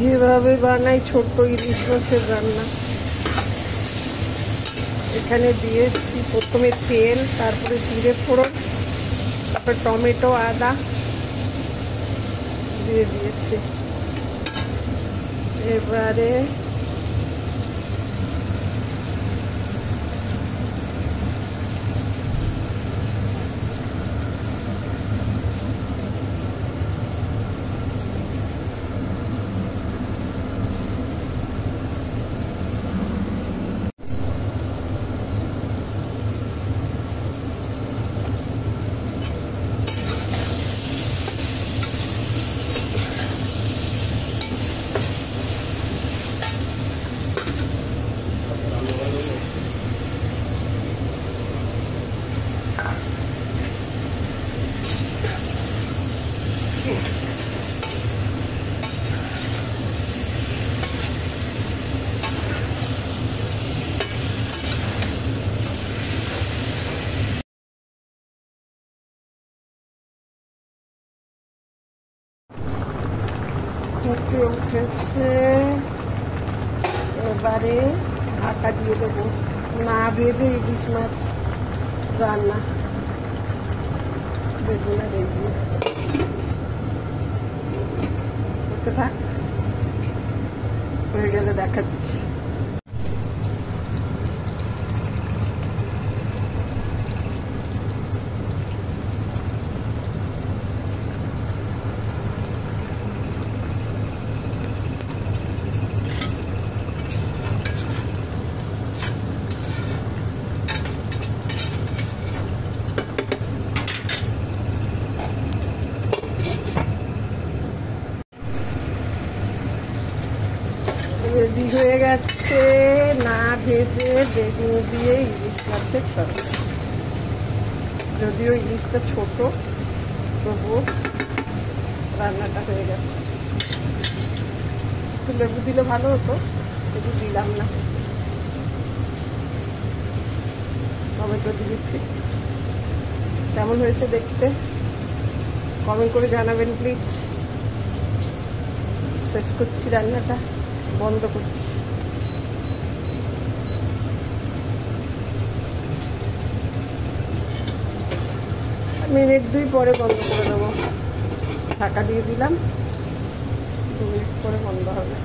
যেভাবে বানাই ছোট্ট ইলিশ মাছের রান্না, এখানে দিয়েছি প্রথমে তেল, তারপরে জিরে ফোড়ন, তারপরে টমেটো আদা দিয়ে দিয়েছি। এবারে ফুটে উঠেছে, এবারে ঢাকা দিয়ে দেবো। না ভেজে ইলিশ মাছ রান্না, বেগুন আর এই দিয়ে করতে থাক, হয়ে গেলে দেখাচ্ছি। রেডি হয়ে গেছে না ভেজে বেগুন দিয়ে ইলিশ মাছের তরকারি। যদিও ইলিশটা ছোট, তবুও রান্নাটা হয়ে গেছে। একটু লেবু দিলে ভালো হতো, কিন্তু দিলাম না। টমেটো দিয়েছি। কেমন হয়েছে দেখতে কমেন্ট করে জানাবেন প্লিজ। শেষ করছি রান্নাটা, বন্ধ করছি। মিনিট 2 পরে বন্ধ করে দেবো। ঢাকা দিয়ে দিলাম, 2 মিনিট পরে বন্ধ হবে।